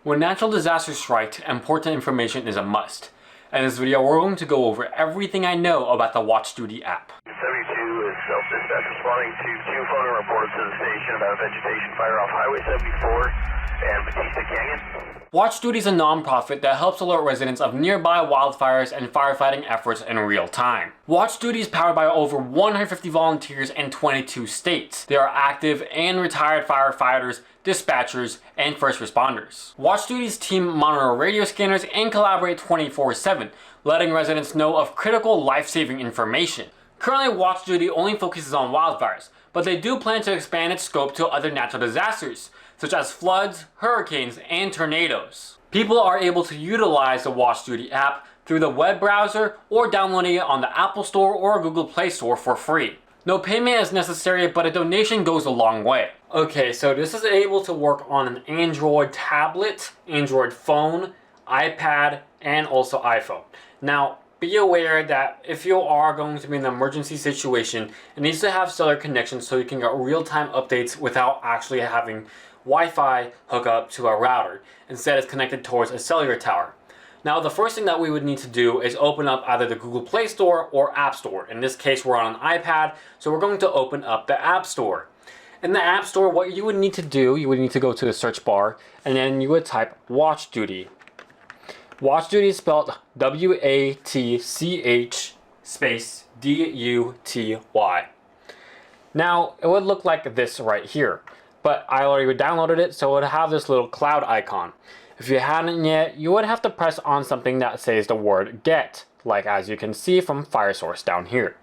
When natural disasters strike, important information is a must. In this video, we're going to go over everything I know about the Watch Duty app. 72 is self-dispatch responding to queue phone and report to the station about a vegetation fire off Highway 74 and Batista Canyon. Watch Duty is a non-profit that helps alert residents of nearby wildfires and firefighting efforts in real time. Watch Duty is powered by over 150 volunteers in 22 states. They are active and retired firefighters, dispatchers, and first responders. Watch Duty's team monitor radio scanners and collaborate 24/7, letting residents know of critical life-saving information. Currently, Watch Duty only focuses on wildfires, but they do plan to expand its scope to other natural disasters, such as floods, hurricanes, and tornadoes. People are able to utilize the Watch Duty app through the web browser or downloading it on the Apple Store or Google Play Store for free. No payment is necessary, but a donation goes a long way. Okay, so this is able to work on an Android tablet, Android phone, iPad, and also iPhone. Now, be aware that if you are going to be in an emergency situation, it needs to have cellular connection so you can get real-time updates without actually having Wi-Fi hook up to a router. Instead, it's connected towards a cellular tower. Now, the first thing that we would need to do is open up either the Google Play Store or App Store. In this case, we're on an iPad, so we're going to open up the App Store. In the App Store, what you would need to do, you would need to go to the search bar, and then you would type Watch Duty. Watch Duty is spelled W-A-T-C-H space D-U-T-Y. Now, it would look like this right here, but I already downloaded it, so it would have this little cloud icon. If you hadn't yet, you would have to press on something that says the word get, like as you can see from FireSource down here.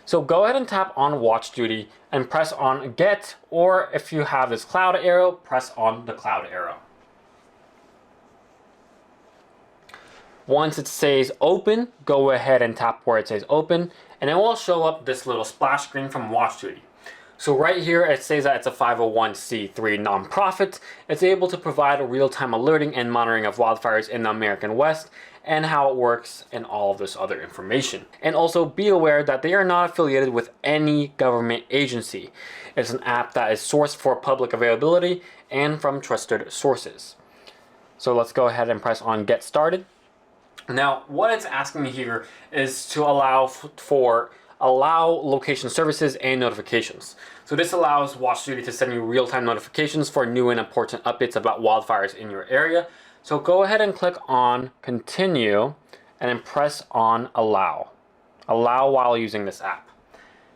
So go ahead and tap on Watch Duty and press on get, or if you have this cloud arrow, press on the cloud arrow. Once it says open, go ahead and tap where it says open, and it will show up this little splash screen from Watch Duty. So right here, it says that it's a 501c3 nonprofit. It's able to provide real-time alerting and monitoring of wildfires in the American West and how it works and all of this other information. And also be aware that they are not affiliated with any government agency. It's an app that is sourced for public availability and from trusted sources. So let's go ahead and press on Get Started. Now, what it's asking me here is to allow location services and notifications. So this allows Watch Duty to send you real-time notifications for new and important updates about wildfires in your area. So go ahead and click on Continue and then press on Allow. Allow while using this app.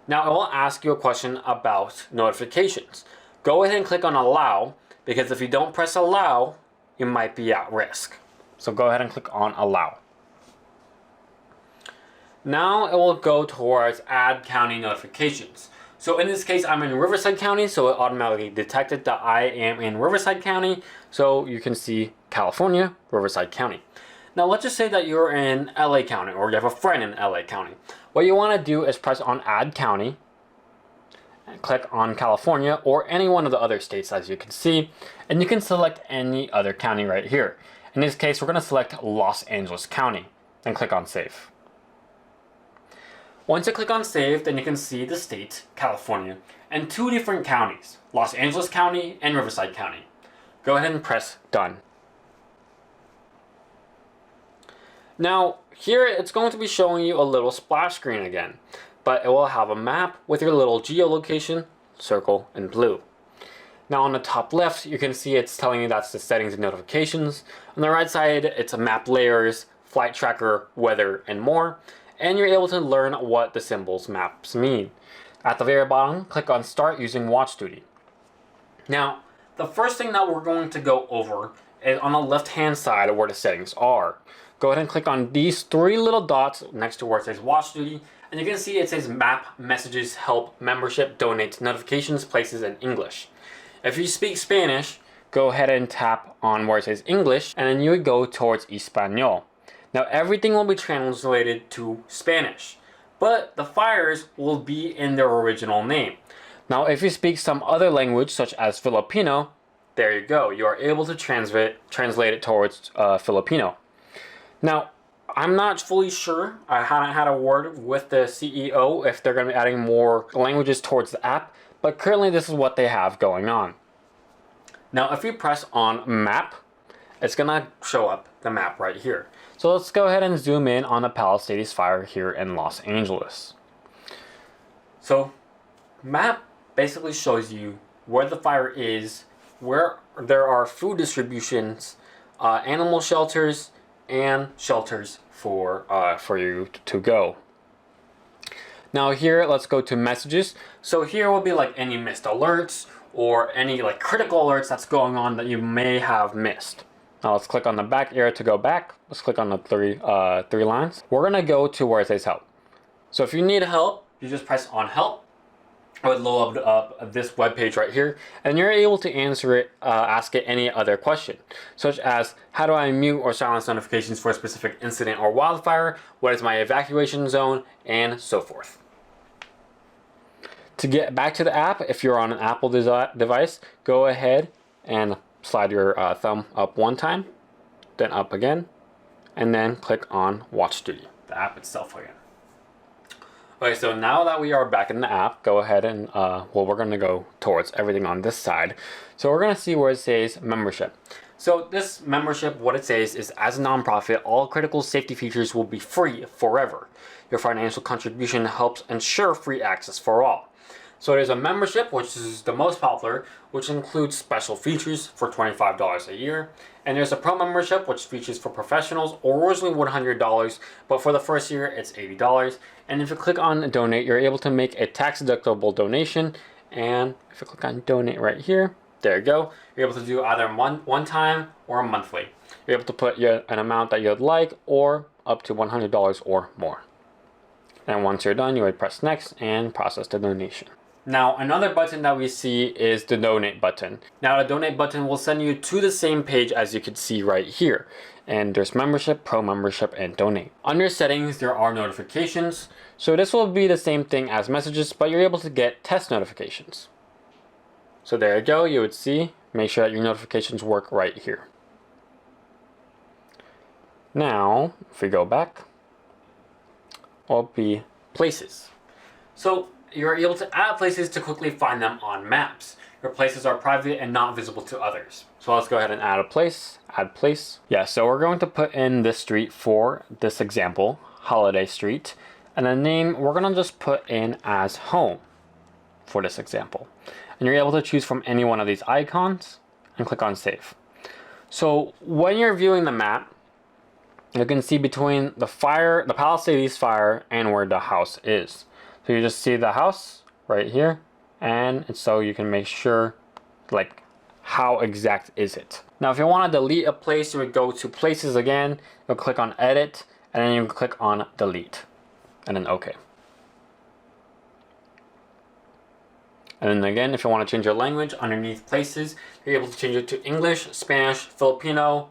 Now, it will ask you a question about notifications. Go ahead and click on Allow, because if you don't press Allow, you might be at risk. So go ahead and click on Allow. Now it will go towards Add County Notifications. So in this case, I'm in Riverside County, so it automatically detected that I am in Riverside County. So you can see California, Riverside County. Now let's just say that you're in LA County, or you have a friend in LA County. What you want to do is press on Add County, and click on California, or any one of the other states as you can see, and you can select any other county right here. In this case, we're going to select Los Angeles County, and click on Save. Once you click on Save, then you can see the state, California, and two different counties, Los Angeles County and Riverside County. Go ahead and press Done. Now, here it's going to be showing you a little splash screen again, but it will have a map with your little geolocation, circle in blue. Now on the top left, you can see it's telling you that's the settings and notifications. On the right side, it's a map layers, flight tracker, weather, and more. And you're able to learn what the symbols maps mean. At the very bottom, click on Start using Watch Duty. Now, the first thing that we're going to go over is on the left-hand side of where the settings are. Go ahead and click on these three little dots next to where it says Watch Duty, and you can see it says Map, Messages, Help, Membership, Donate, Notifications, Places, and English. If you speak Spanish, go ahead and tap on where it says English, and then you would go towards Español. Now everything will be translated to Spanish, but the fires will be in their original name. Now if you speak some other language such as Filipino, there you go, you are able to translate it towards Filipino. Now I'm not fully sure, I haven't had a word with the CEO if they're going to be adding more languages towards the app, but currently this is what they have going on. Now if you press on Map, it's gonna show up the map right here. So let's go ahead and zoom in on the Palisades fire here in Los Angeles. So map basically shows you where the fire is, where there are food distributions, animal shelters, and shelters for you to go. Now here, let's go to messages. So here will be like any missed alerts or any like critical alerts that's going on that you may have missed. Now let's click on the back arrow to go back. Let's click on the three lines. We're gonna go to where it says help. So if you need help, you just press on help. I would load up this web page right here, and you're able to answer it, ask it any other question, such as how do I mute or silence notifications for a specific incident or wildfire, what is my evacuation zone, and so forth. To get back to the app, if you're on an Apple device, go ahead and slide your thumb up one time, then up again, and then click on Watch Studio, the app itself again. Okay, so now that we are back in the app, go ahead and, we're going to go towards everything on this side. So we're going to see where it says membership. So this membership, what it says is, as a nonprofit, all critical safety features will be free forever. Your financial contribution helps ensure free access for all. So there's a membership, which is the most popular, which includes special features for $25 a year. And there's a pro membership, which features for professionals, originally $100, but for the first year, it's $80. And if you click on donate, you're able to make a tax deductible donation. And if you click on donate right here, there you go. You're able to do either one time or monthly. You're able to put an amount that you'd like, or up to $100 or more. And once you're done, you would press next and process the donation. Now, another button that we see is the donate button. Now, the donate button will send you to the same page as you can see right here. And there's membership, pro membership, and donate. Under settings, there are notifications. So this will be the same thing as messages, but you're able to get test notifications. So there you go, you would see, make sure that your notifications work right here. Now, if we go back, will be places. So you're able to add places to quickly find them on maps. Your places are private and not visible to others. So let's go ahead and add a place, add place. Yeah, so we're going to put in this street for this example, Holiday Street. And the name we're gonna just put in as home for this example. And you're able to choose from any one of these icons and click on save. So when you're viewing the map, you can see between the fire, the Palisades fire, and where the house is. So you just see the house right here, and so you can make sure, like, how exact is it. Now, if you want to delete a place, you would go to places again, you'll click on edit, and then you click on delete, and then OK. And then again, if you want to change your language underneath places, you're able to change it to English, Spanish, Filipino,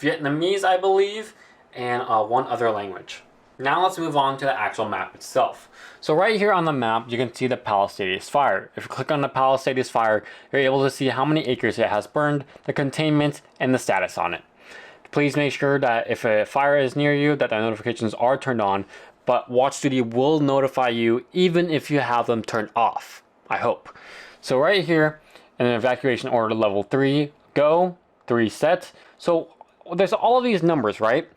Vietnamese, I believe, and one other language. Now let's move on to the actual map itself. So right here on the map, you can see the Palisades fire. If you click on the Palisades fire, you're able to see how many acres it has burned, the containment, and the status on it. Please make sure that if a fire is near you, that the notifications are turned on, but Watch Studio will notify you even if you have them turned off, I hope. So right here, in an evacuation order level 3, go, 3 set. So there's all of these numbers, right?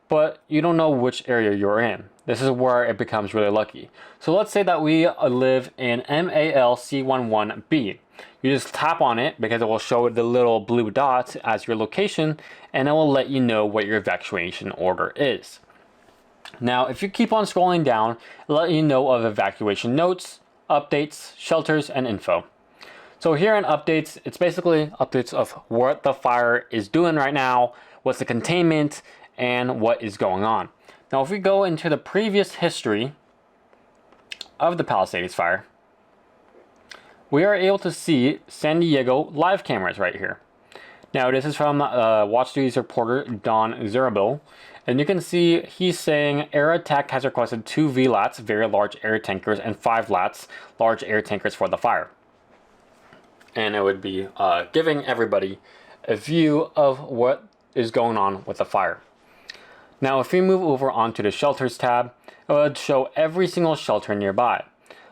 But you don't know which area you're in. This is where it becomes really lucky. So let's say that we live in MALC11B. You just tap on it because it will show the little blue dot as your location, and it will let you know what your evacuation order is. Now, if you keep on scrolling down, it'll let you know of evacuation notes, updates, shelters, and info. So here in updates, it's basically updates of what the fire is doing right now, what's the containment, and what is going on. Now, if we go into the previous history of the Palisades fire, we are able to see San Diego live cameras right here. Now, this is from Watch Studio's reporter Don Zerabil, and you can see he's saying Air Attack has requested 2 VLATs, very large air tankers, and 5 LATs, large air tankers for the fire. And it would be giving everybody a view of what is going on with the fire. Now, if we move over onto the shelters tab, it would show every single shelter nearby.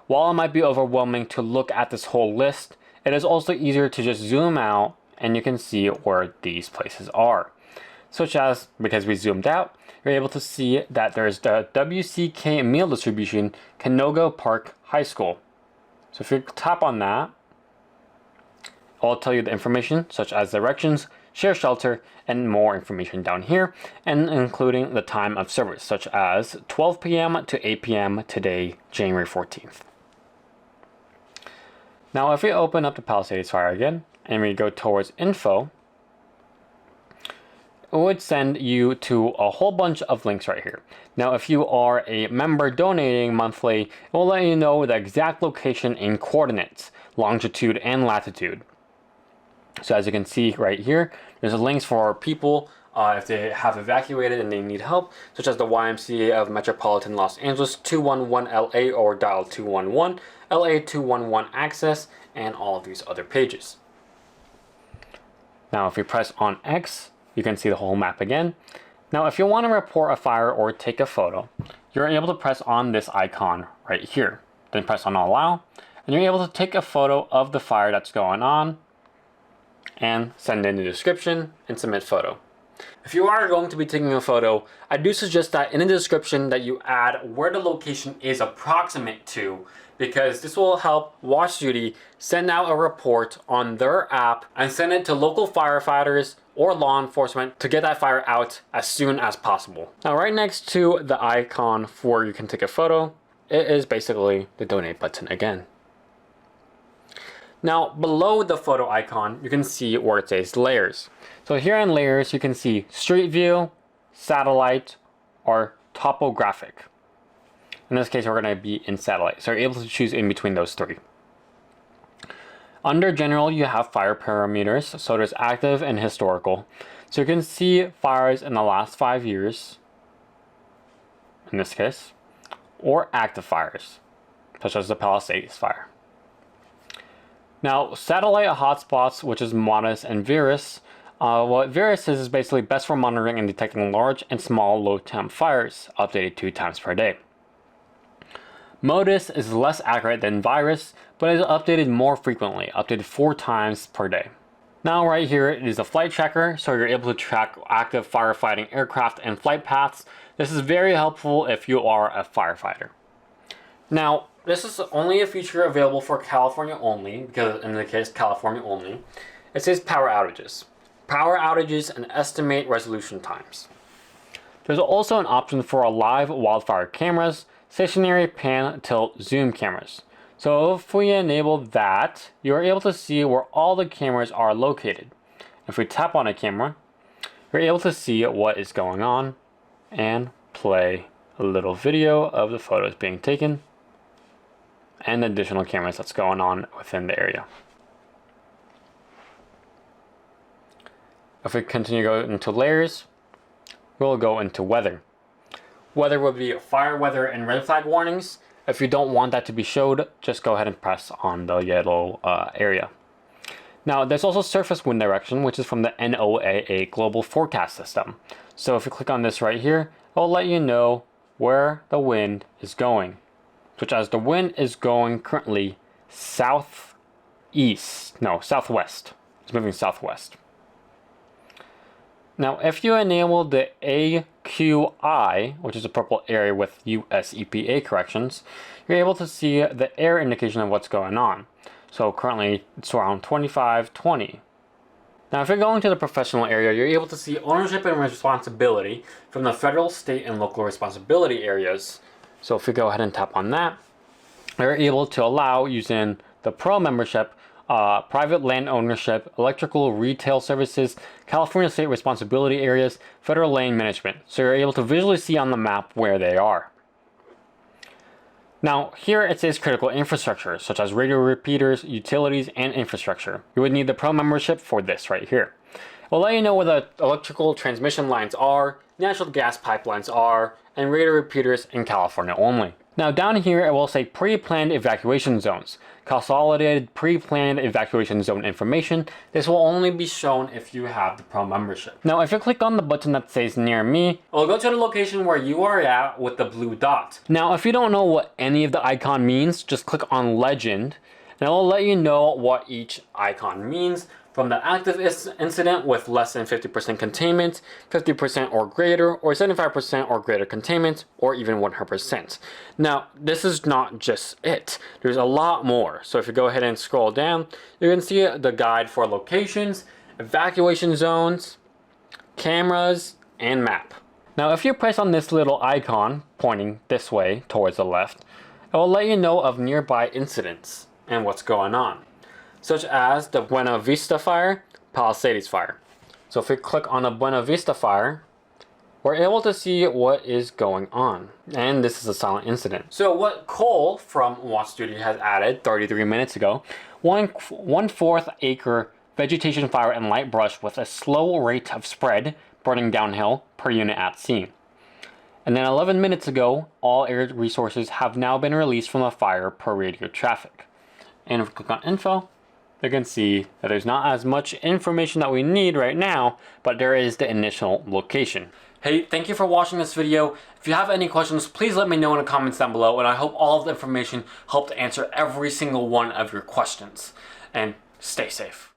While it might be overwhelming to look at this whole list, it is also easier to just zoom out and you can see where these places are. such as, because we zoomed out, you're able to see that there's the WCK meal distribution, Canoga Park High School. So if you tap on that, it'll tell you the information such as directions, share shelter, and more information down here, and including the time of service, such as 12 p.m. to 8 p.m. today, January 14th. Now, if we open up the Palisades Fire again, and we go towards info, it would send you to a whole bunch of links right here. Now, if you are a member donating monthly, it will let you know the exact location and coordinates, longitude and latitude. So as you can see right here, there's links for people if they have evacuated and they need help, such as the YMCA of Metropolitan Los Angeles 211 LA or dial 211, LA 211 access, and all of these other pages. Now if we press on X, you can see the whole map again. Now if you want to report a fire or take a photo, you're able to press on this icon right here. Then press on allow, and you're able to take a photo of the fire that's going on, and send in the description and submit photo. If you are going to be taking a photo, I do suggest that in the description that you add where the location is approximate to, because this will help Watch Duty send out a report on their app and send it to local firefighters or law enforcement to get that fire out as soon as possible. Now right next to the icon for you can take a photo, it is basically the donate button again. Now below the photo icon, you can see where it says layers. So here in layers, you can see street view, satellite, or topographic. In this case, we're going to be in satellite. So you're able to choose in between those three. Under general, you have fire parameters. So there's active and historical. So you can see fires in the last 5 years, in this case, or active fires, such as the Palisades fire. Now, satellite hotspots, which is MODIS and VIRUS. What VIRUS is basically best for monitoring and detecting large and small low temp fires, updated 2 times per day. MODIS is less accurate than VIRUS, but is updated more frequently, updated 4 times per day. Now right here it is a flight tracker, so you're able to track active firefighting aircraft and flight paths. This is very helpful if you are a firefighter. Now, this is only a feature available for California only, because in the case California only. It says power outages. Power outages and estimate resolution times. There's also an option for live wildfire cameras, stationary pan, tilt, zoom cameras. So if we enable that, you're able to see where all the cameras are located. If we tap on a camera, you're able to see what is going on and play a little video of the photos being taken and additional cameras that's going on within the area. If we continue to go into layers, we'll go into weather. Weather will be fire weather and red flag warnings. If you don't want that to be showed, just go ahead and press on the yellow area. Now, there's also surface wind direction, which is from the NOAA Global Forecast System. So if you click on this right here, it will let you know where the wind is going, such as the wind is going currently southwest. It's moving southwest. Now, if you enable the AQI, which is a purple area with US EPA corrections, you're able to see the air indication of what's going on. So currently it's around 25-20. Now, if you're going to the professional area, you're able to see ownership and responsibility from the federal, state, and local responsibility areas. So if you go ahead and tap on that, you're able to allow using the Pro membership, private land ownership, electrical retail services, California state responsibility areas, federal lane management. So you're able to visually see on the map where they are. Now here it says critical infrastructure, such as radio repeaters, utilities, and infrastructure. You would need the Pro membership for this right here. It will let you know where the electrical transmission lines are, natural gas pipelines are, and radio repeaters in California only. Now down here it will say pre-planned evacuation zones. Consolidated pre-planned evacuation zone information. This will only be shown if you have the Pro membership. Now if you click on the button that says near me, it will go to the location where you are at with the blue dot. Now if you don't know what any of the icon means, just click on legend and it will let you know what each icon means. from the active incident with less than 50% containment, 50% or greater, or 75% or greater containment, or even 100%. Now, this is not just it. There's a lot more. So if you go ahead and scroll down, you can see the guide for locations, evacuation zones, cameras, and map. Now, if you press on this little icon pointing this way towards the left, it will let you know of nearby incidents and what's going on, such as the Buena Vista Fire, Palisades Fire. So if we click on the Buena Vista Fire, we're able to see what is going on. And this is a silent incident. So what Cole from Watch Studio has added 33 minutes ago, 1/4 acre vegetation fire and light brush with a slow rate of spread, burning downhill per unit at scene. And then 11 minutes ago, all air resources have now been released from the fire per radio traffic. And if we click on info, you can see that there's not as much information that we need right now, but there is the initial location. Hey, thank you for watching this video. If you have any questions, please let me know in the comments down below, and I hope all of the information helped answer every single one of your questions. And stay safe.